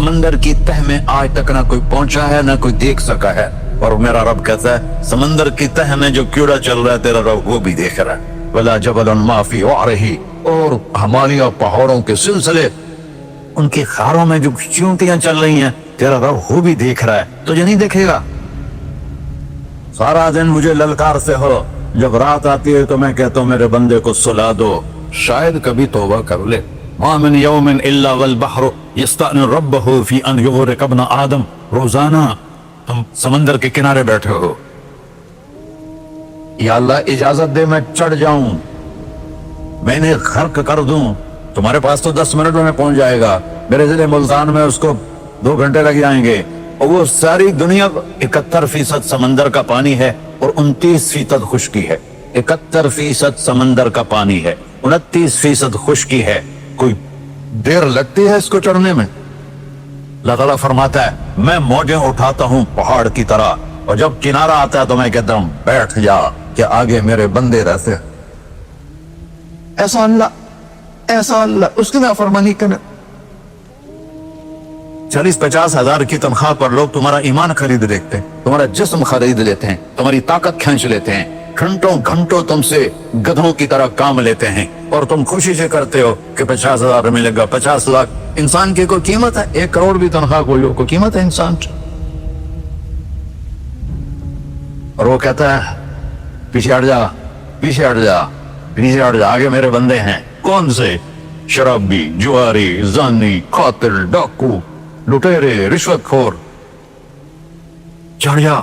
समंदर की तह में आज तक ना कोई पहुंचा है ना कोई देख सका है। और मेरा रब कहता है समंदर की तह में जो कीड़ा चल रहा है तेरा रब वो भी देख रहा है। वला जबलन माफी रही, और हिमालय पहाड़ों के सिलसिले उनकी खारों में जो चींटियां चल रही हैं तेरा रब वो भी देख रहा है, तुझे नहीं देखेगा? सारा दिन मुझे ललकार से हो, जब रात आती है तो मैं कहता हूँ मेरे बंदे को सुला दो, शायद कभी तौबा कर ले। मा मिन यौमिन इल्ला वल बहरु यस्तअनु रब्बहु फी अन युग़रिक़ इब्न आदम। रोजाना तुम समंदर के किनारे बैठे हो, या अल्लाह इजाजत दे मैं चढ़ जाऊं, मैं इन्हें गर्क कर दूं। तुम्हारे पास तो 10 मिनट में पहुंच जाएगा, मेरे जिले मुल्तान में उसको 2 घंटे लग जाएंगे। और वो सारी दुनिया 71% समंदर का पानी है और 29% खुश्की है। 71% समंदर का पानी है, 29% खुश्की है। कोई देर लगती है इसको चढ़ने में? अल्लाह ताला फरमाता है मैं मौजें उठाता हूँ पहाड़ की तरह, और जब किनारा आता है तो मैं कहता हूँ बैठ जा, कि आगे मेरे बंदे रहते। ऐसा अल्लाह उसकी नाफरमानी करे। 40-50 हजार की तनख्वाह पर लोग तुम्हारा ईमान खरीद लेते हैं, तुम्हारा जिस्म खरीद लेते हैं, तुम्हारी ताकत खींच लेते हैं, घंटों घंटों तुमसे गधों की तरह काम लेते हैं, और तुम खुशी से करते हो कि 50,000 मिलेगा, 50 लाख। इंसान की कोई कीमत है? 1 करोड़ भी तनख्वाह कोई कीमत है इंसान? और वो कहता है पीछे हट जा, पीछे हट जा, पीछे हट जा, आगे मेरे बंदे हैं। कौन से? शराबी, जुआरी, जानी, कातिल, डाकू, लुटेरे, रिश्वतखोर। चढ़ जा।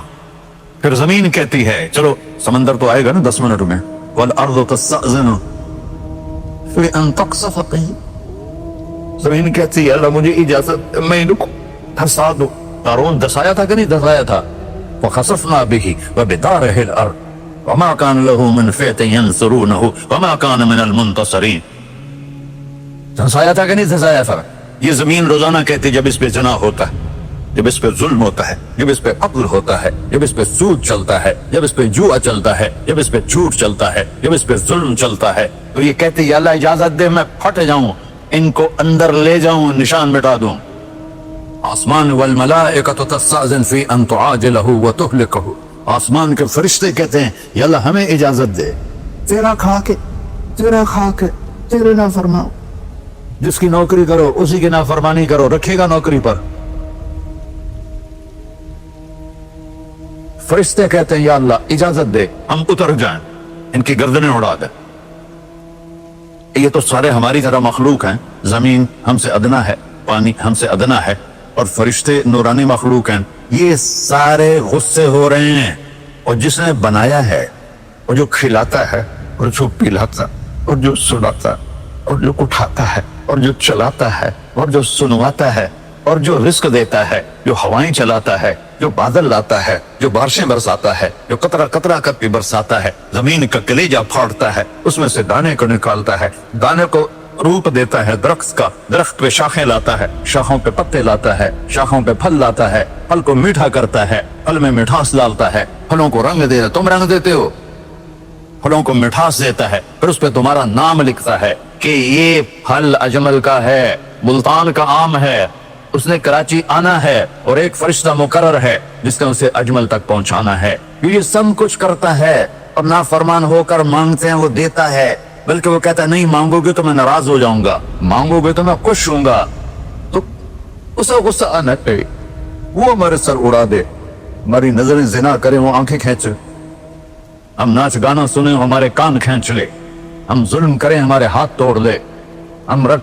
फिर जमीन कहती है चलो, समंदर तो आएगा ना 10 मिनट में। वल अर्ज़ु तस्तअज़िनु फी अन तक़ज़फ़ फ़ीह। जमीन कहती है अल्लाह मुझे इजाजत, मैं इनको धंसा दूं। कारून धंसाया था कि नहीं धंसाया था? फ़ख़सफ़ना बिही व बिदारिहिल अर्ज़ वमा कान लहू मिन फ़िअतिन यंसुरूनहु वमा कान मिनल मुंतसिरीन। धंसाया था कि नहीं धंसाया था? ये जमीन रोजाना कहती जब इस पे जना होता है, जब इस पे जुल्म होता है, जब इस पे अक्ल होता है, जब इस पे सूद चलता है, जब इस पे जुआ चलता है, जब इस पे झूठ चलता है, जब इस पे जुल्म चलता है, तो ये कहती है अल्लाह इजाजत दे मैं फट जाऊं, इनको अंदर ले जाऊं, निशान मिटा दूं। आसमान वल मलाइकतु तस्तअज़िन फी अन तुआजिलहु व तुहलिकहु। आसमान के फरिश्ते कहते हैं या अल्लाह हमें इजाजत दे, तेरा खा के तेरे ना फरमाओ, जिसकी नौकरी करो उसी की नाफरमानी करो, रखेगा नौकरी पर। फरिश्ते कहते हैं या अल्लाह इजाजत दे हम उतर जाएं, इनकी गर्दनें उड़ा दे। ये तो सारे हमारी तरह मखलूक हैं, जमीन हमसे अदना है, पानी हमसे अदना है, और फरिश्ते नूरानी मखलूक हैं। ये सारे गुस्से हो रहे हैं, और जिसने बनाया है और जो खिलाता है और जो पिलाता और जो सुलाता और जो उठाता है और जो चलाता है और जो सुनवाता है और जो रिस्क देता है, जो हवाएं चलाता है, जो बादल लाता है, जो बारिशें बरसाता है, जो कतरा कतरा करके बरसाता है, जमीन का कलेजा फाड़ता है, उसमें से दाने को निकालता है, दाने को रूप देता है दरख्त का, दरख्त पे शाखें लाता है, शाखों पे पत्ते लाता है, शाखों पे फल लाता है, फल को मीठा करता है, फल में मिठास डालता है, फलों को रंग दे, तुम रंग देते हो, फलों को मिठास देता है, फिर उस पे तुम्हारा नाम लिखता है कि ये फल अजमल का है, मुल्तान का आम है, उसने कराची आना है, और एक फरिश्ता मुकर्रर है जिसने उसे अजमल तक पहुंचाना है। ये सब कुछ करता है, और नाफरमान होकर मांगते हैं वो देता है, बल्कि वो कहता है नहीं मांगोगे तो मैं नाराज हो जाऊंगा, मांगोगे तो मैं खुश होऊंगा। तो उसे गुस्सा आना चाहिए, वो हमारे सर उड़ा दे, हमारी नजरें जिना करे, वो आंखें खींचे, हम नाच गाना सुने हमारे कान खींच ले, हम जुल्म करें हमारे हाथ तोड़ दे, हम रट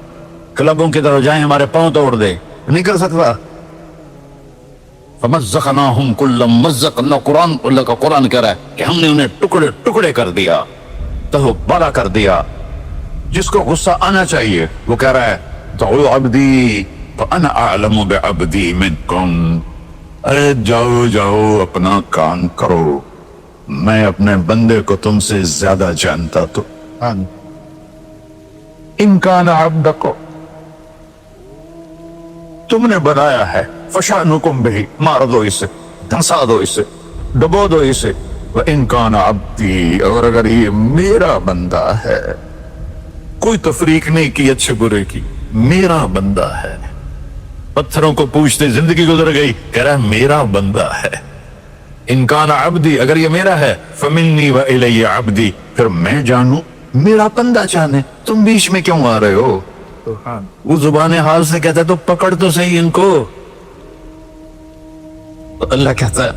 क्लबों की तरफ जाएं हमारे पांव तोड़ दे, नहीं कर सकता। फमज़्ज़क़नाहुम कुल्ल मुमज़्ज़क़, कुरान कह रहा है कि हमने उन्हें टुकड़े टुकड़े कर दिया, तो बड़ा कर दिया। जिसको गुस्सा आना चाहिए वो कह रहा है तो अब्दी फअना अअलमु बिअब्दी मिनकुम, अरे जाओ जाओ अपना काम करो, मैं अपने बंदे को तुमसे ज्यादा जानता। तो इनकान अब्दको, तुमने बनाया है, फशानुकुम बिही, मार दो इसे, धंसा दो इसे, डुबो दो इसे। व इनकान अब्दी, और अगर ये मेरा बंदा है, कोई तफरीक नहीं की अच्छे बुरे की, मेरा बंदा है, पत्थरों को पूछते जिंदगी गुजर गई, कह रहा है मेरा बंदा है। इनकान अब्दी, अगर ये मेरा है, फमिन्नी व इलैया अब्दी, फिर मैं जानू मेरा बंदा जाने, तुम बीच में क्यों आ रहे हो? वो जुबान हाल से कहता है तो पकड़ तो सही इनको। तो अल्लाह कहता है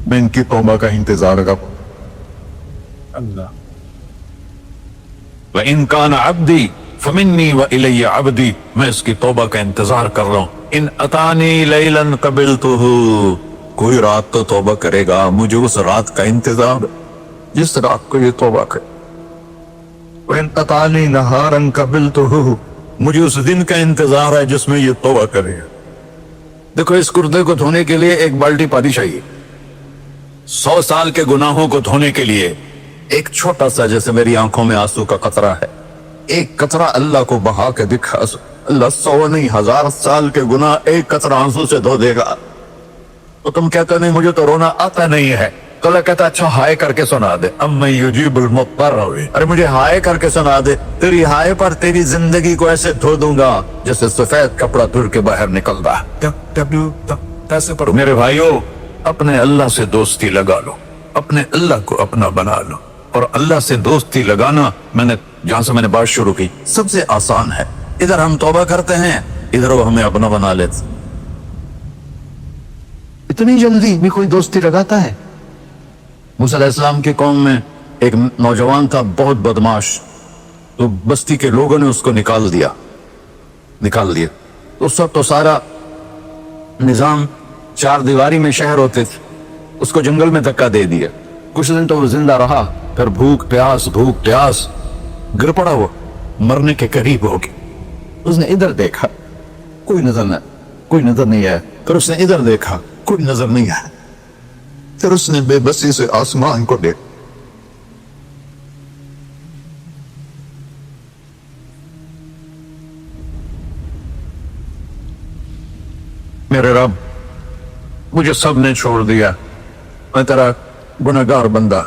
मैं इनकी तौबा का इंतजार कर अल्लाह। व इनकान अब्दी फमिन्नी व इलैया अब्दी, मैं इसकी तौबा का इंतजार कर रहा हूं। इन अतानी लैलन कबिलतुहु, कोई रात तो तौबा करेगा, मुझे उस रात का इंतजार जिस रात को ये तौबा करे। व इन अतानी नहारन कबिलतुहु, मुझे उस दिन का इंतजार है जिसमें ये तौबा करेगा। देखो इस कुर्ते को धोने के लिए एक बाल्टी पानी चाहिए, 100 साल के गुनाहों को धोने के लिए एक छोटा सा, जैसे मेरी आंखों में आंसू का कतरा है, एक कतरा अल्लाह को बहा के दिखा, अल्लाह 100 नहीं 1000 साल के गुनाह एक कतरा आंसू से धो देगा। तो तुम कहते नहीं मुझे तो रोना आता नहीं है, तो अल्लाह कहता अच्छा हाय करके सुना दे, अब मैं युजीबुल मुत्तर, अरे मुझे हाय करके सुना दे, तेरी हाय पर तेरी जिंदगी को ऐसे धो दूंगा जैसे सफेद कपड़ा धुल के बाहर निकलता है। मेरे भाइयों, अपने अल्लाह से दोस्ती लगा लो, अपने अल्लाह को अपना बना लो। और अल्लाह से दोस्ती लगाना, मैंने जहां से मैंने बात शुरू की, सबसे आसान है। इधर हम तौबा करते हैं, इधर वो हमें अपना बना लेते। इतनी जल्दी भी कोई दोस्ती लगाता है? मूसा अलैहिस्सलाम की कौम में एक नौजवान था बहुत बदमाश, तो बस्ती के लोगों ने उसको निकाल दिया। तो उस वक्त तो सारा निजाम 4 दीवारी में शहर होते थे, उसको जंगल में धक्का दे दिया। कुछ दिन तो वो जिंदा रहा, फिर भूख प्यास गिर पड़ा, वो मरने के करीब हो गया। उसने इधर देखा, कोई नजर नहीं आया। फिर उसने इधर देखा, कोई नजर नहीं आया। फिर उसने बेबसी से आसमान को देखा, मेरे रब, मुझे सब ने छोड़ दिया, मैं तेरा गुनहगार बंदा।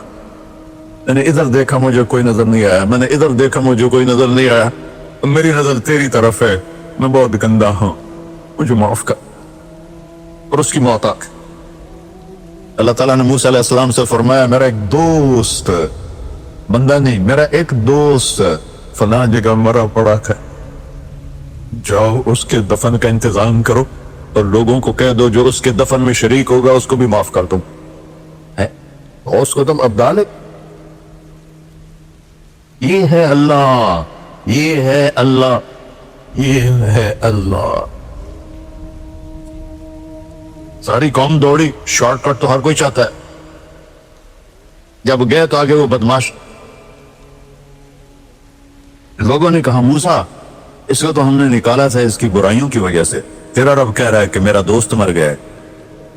मैंने इधर देखा, मुझे कोई नजर नहीं आया, मैंने इधर देखा, मुझे कोई नजर नहीं आया। मेरी नजर तेरी तरफ है, मैं बहुत गंदा हूं, मुझे माफ कर। और उसकी मौत आ गई। अल्लाह ताला ने मूसा अलैहिस्सलाम से फरमाया मेरा एक दोस्त, बंदा नहीं, मेरा एक दोस्त फलां जगह मरा पड़ा था, जाओ उसके दफन का इंतजाम करो और लोगों को कह दो जो उसके दफन में शरीक होगा उसको भी माफ कर दूं। है और उसको तुम अब डाले। ये है अल्लाह, ये है अल्लाह, ये है अल्लाह। सारी कौम दौड़ी, शॉर्टकट तो हर कोई चाहता है। जब गए तो आगे वो बदमाश, लोगों ने कहा मूसा इसको तो हमने निकाला था इसकी बुराइयों की वजह से, तेरा रब कह रहा है कि मेरा दोस्त मर गया है।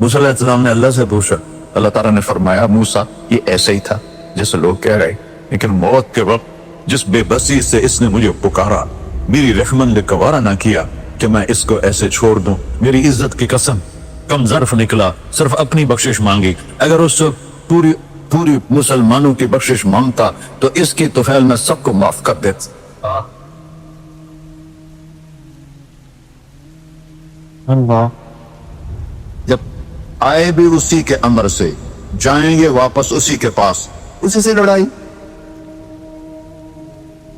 मूसा अलैहिस्सलाम ने अल्लाह से पूछा, अल्लाह ताला ने फरमाया मूसा ये ऐसे ही था जैसे लोग कह रहे, लेकिन मौत के वक्त जिस बेबसी से इसने मुझे पुकारा, मेरी रहमत ने गवारा ना किया कि मैं इसको ऐसे छोड़ दूं। मेरी इज्जत की कसम, कम ज़र्फ निकला, सिर्फ अपनी बख्शिश मांगी। अगर उससे पूरी मुसलमानों की बख्शिश मांगता तो इसकी तुफैल में सबको माफ कर देता। जब आए भी उसी के अमर से, जाएंगे वापस उसी के पास, उसी से लड़ाई।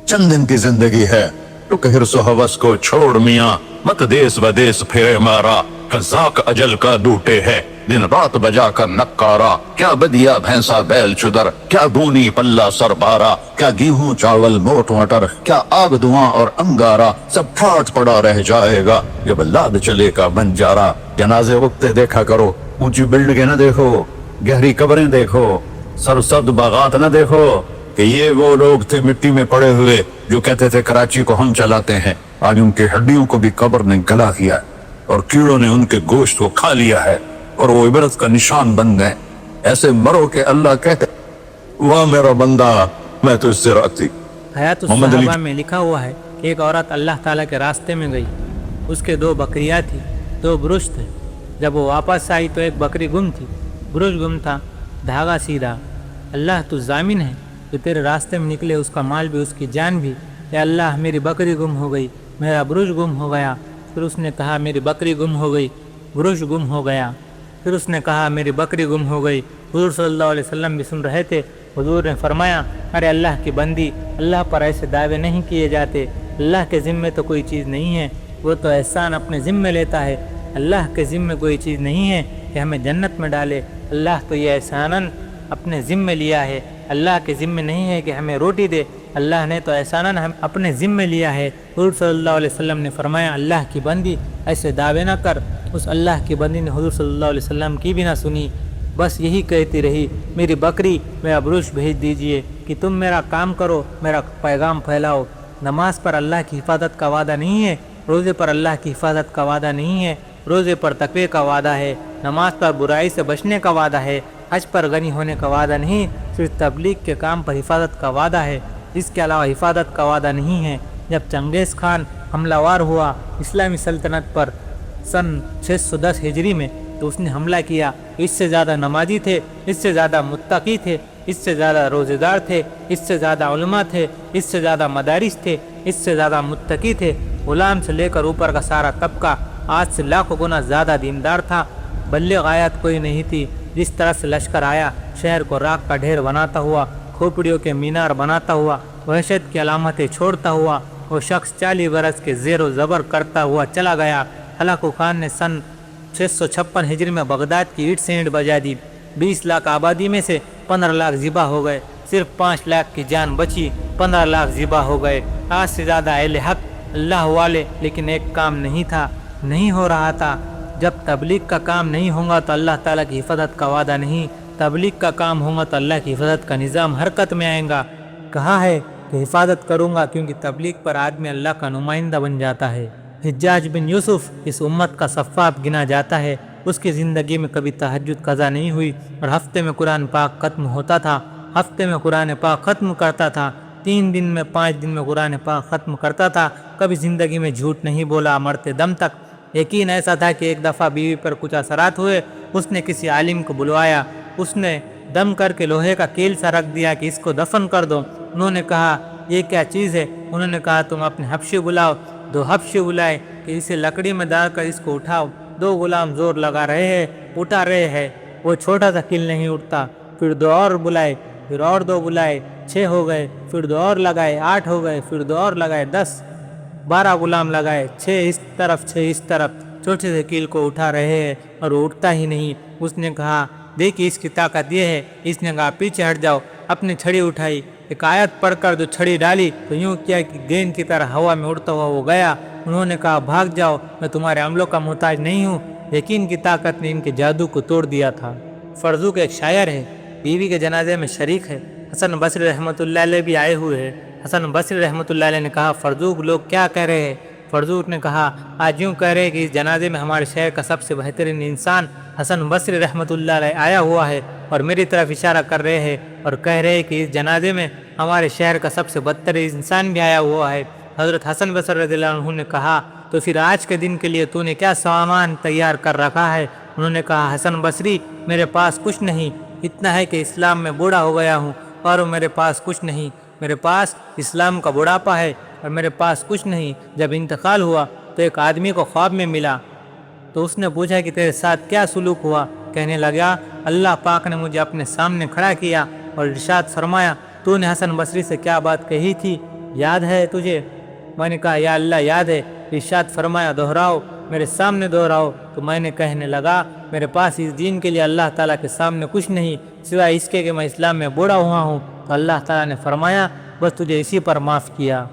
चंद दिन की जिंदगी है, रुक हिर्स हवस को छोड़ मियां, मत देश बदेश फेरे मारा, कज़ाक अजल का डूटे है, दिन रात बजा कर नक्कारा। क्या बदिया भैंसा बैल चुदर, क्या दूनी पल्ला सरबारा, क्या गेहूं चावल मोट मटर, क्या आग धुआं और अंगारा, सब ठाठ पड़ा रह जाएगा जब लाद चलेगा बंजारा। जनाजे उगते देखा करो, ऊंची बिल्डिंगें न देखो, गहरी कब्रें देखो, सरसब्ज बागात न देखो कि ये वो लोग थे मिट्टी में पड़े हुए जो कहते थे कराची को हम चलाते हैं। आज उनकी हड्डियों को भी कब्र ने गला किया और कीड़ों ने उनके गोश्त को खा लिया है और वो इबरत का निशान बन गए। ऐसे मरो के अल्लाह कहते वाह मेरा बंदा, मैं तो इससे राजी। हयात में लिखा हुआ है कि एक औरत अल्लाह ताला के रास्ते में गई, उसके 2 बकरियां थी, 2 बुरुज थे। जब वो वापस आई तो एक बकरी गुम थी, बुरुज गुम था, धागा सीधा। अल्लाह तू जामिन है, जो तेरे रास्ते में निकले उसका माल भी उसकी जान भी। या अल्लाह मेरी बकरी गुम हो गई, मेरा ब्रुश गुम हो गया। फिर उसने कहा मेरी बकरी गुम हो गई, ब्रुश गुम हो गया। फिर उसने कहा मेरी बकरी गुम हो गई। हुजूर सल्लल्लाहु अलैहि वसल्लम भी सुन रहे थे। हुजूर ने फरमाया, अरे अल्लाह की बंदी, अल्लाह पर ऐसे दावे नहीं किए जाते। अल्लाह के ज़िम्मे तो कोई चीज़ नहीं है, वो तो एहसान अपने ज़िम्मे लेता है। अल्लाह के ज़िम्मे कोई चीज़ नहीं है कि हमें जन्नत में डाले। अल्लाह तो ये एहसानन अपने ज़िम्मे लिया है। अल्लाह के ज़िम्मे नहीं है कि हमें रोटी दे, अल्लाह ने तो एहसानन हम अपने ज़िम्मे लिया है। हुजूर सल्लल्लाहु अलैहि वसल्लम ने फरमाया, अल्लाह की बंदी ऐसे दावे ना कर। उस अल्लाह की बंदी ने हुजूर सल्लल्लाहु अलैहि वसल्लम की भी ना सुनी, बस यही कहती रही, मेरी बकरी मेरा ब्रुश भेज दीजिए कि तुम मेरा काम करो, मेरा पैगाम फैलाओ। नमाज पर अल्लाह की हिफाजत का वादा नहीं है, रोज़े पर अल्लाह की हिफाजत का वादा नहीं है। रोज़े पर तकवे का वादा है, नमाज पर बुराई से बचने का वादा है, हज पर गनी होने का वादा नहीं, सिर्फ तबलीग के काम पर हिफाजत का वादा है। इसके अलावा हिफाजत का वादा नहीं है। जब चंगेज़ खान हमलावर हुआ इस्लामी सल्तनत पर सन 610 हिजरी में, तो उसने हमला किया। इससे ज़्यादा नमाजी थे, इससे ज़्यादा मुत्तकी थे, इससे ज़्यादा रोज़ेदार थे, इससे ज़्यादा उलमा थे, इससे ज़्यादा मदारिस थे, इससे ज़्यादा मुत्तकी थे। गुलाम से लेकर ऊपर का सारा तबका आज से लाखों गुना ज़्यादा दीनदार था। बल्ले गायत कोई नहीं थी। जिस तरह से लश्कर आया, शहर को राख का ढेर बनाता हुआ, खोपड़ियों के मीनार बनाता हुआ, वहशत की अलामतें छोड़ता हुआ, वो शख्स 40 बरस के ज़ेर ज़बर करता हुआ चला गया। हलाकू खान ने सन 656 हिजरी में बगदाद की ईंट से ईंट बजा दी। 20 लाख आबादी में से 15 लाख ज़िबा हो गए। सिर्फ 5 लाख की जान बची, 15 लाख ज़िबा हो गए। आज से ज़्यादा अहले हक अल्लाह वाले, लेकिन एक काम नहीं था, नहीं हो रहा था। जब तबलीग का काम नहीं होगा तो अल्लाह ताला की हिफाजत का वादा नहीं, तबलीग का काम होगा तो अल्लाह की हिफाजत का निज़ाम हरकत में आएगा। कहा है कि हिफाजत करूँगा, क्योंकि तबलीग पर आदमी अल्लाह का नुमाइंदा बन जाता है। हिज्जाज बिन यूसुफ इस उम्मत का सफ़ाब गिना जाता है। उसकी ज़िंदगी में कभी तहज्जुद क़ज़ा नहीं हुई और हफ्ते में कुरान पाक ख़त्म होता था। हफ्ते में कुरान पाक ख़त्म करता था, 3 दिन में 5 दिन में कुरान पाक ख़त्म करता था। कभी ज़िंदगी में झूठ नहीं बोला, मरते दम तक। यकीन ऐसा था कि एक दफ़ा बीवी पर कुछ असरात हुए, उसने किसी आलिम को बुलवाया, उसने दम करके लोहे का कील सा रख दिया कि इसको दफन कर दो। उन्होंने कहा ये क्या चीज़ है? उन्होंने कहा तुम अपने हबशी बुलाओ। 2 हबशी बुलाए कि इसे लकड़ी में डाल कर इसको उठाओ। 2 गुलाम जोर लगा रहे हैं, उठा रहे हैं, वो छोटा सा कील नहीं उठता। फिर 2 और बुलाए, फिर और 2 बुलाए, 6 हो गए। फिर 2 और लगाए, 8 हो गए। फिर 2 और लगाए, 10, 12 गुलाम लगाए, 6 इस तरफ 6 इस तरफ, छोटे से कील को उठा रहे हैं और वो उठता ही नहीं। उसने कहा देखिए इसकी ताकत ये है। इसने कहा पीछे हट जाओ। अपनी छड़ी उठाई, एक आयत पढ़कर जो छड़ी डाली तो यूँ किया कि गेंद की तरह हवा में उड़ता हुआ वो गया। उन्होंने कहा भाग जाओ, मैं तुम्हारे अमलों का मोहताज नहीं हूँ। यकीन की ताकत ने इनके जादू को तोड़ दिया था। फर्जू के एक शायर है, बीवी के जनाजे में शरीक है। हसन बसरी रहमतुल्लाह अलैह भी आए हुए हैं। हसन बसरी रहमतुल्लाह अलैह ने कहा फर्जूक लोग क्या कह रहे हैं? फर्जूक ने कहा आज यूँ कह रहे हैं कि इस जनाजे में हमारे शहर का सबसे बेहतरीन इंसान हसन बसरी रहमतुल्लाह अलैह आया हुआ है और मेरी तरफ इशारा कर रहे हैं और कह रहे हैं कि इस जनाजे में हमारे शहर का सबसे बदतरीन इंसान भी आया हुआ है। हज़रत हसन बसरी रज़ियल्लाहु अन्हु ने कहा तो फिर आज के दिन के लिए तूने क्या सामान तैयार कर रखा है? उन्होंने कहा हसन बसरी मेरे पास कुछ नहीं, इतना है कि इस्लाम में बूढ़ा हो गया हूँ और मेरे पास कुछ नहीं। मेरे पास इस्लाम का बुढ़ापा है और मेरे पास कुछ नहीं। जब इंतकाल हुआ तो एक आदमी को ख्वाब में मिला, तो उसने पूछा कि तेरे साथ क्या सुलूक हुआ? कहने लगा अल्लाह पाक ने मुझे अपने सामने खड़ा किया और इरशाद फरमाया तूने हसन बसरी से क्या बात कही थी, याद है तुझे? मैंने कहा या अल्लाह याद है। इरशाद फरमाया दोहराओ, मेरे सामने दोहराओ। तो मैंने कहने लगा मेरे पास इस दीन के लिए अल्लाह ताला के सामने कुछ नहीं सिवाय इसके कि मैं इस्लाम में बूढ़ा हुआ हूँ। तो अल्लाह ताला ने फरमाया बस तुझे इसी पर माफ़ किया।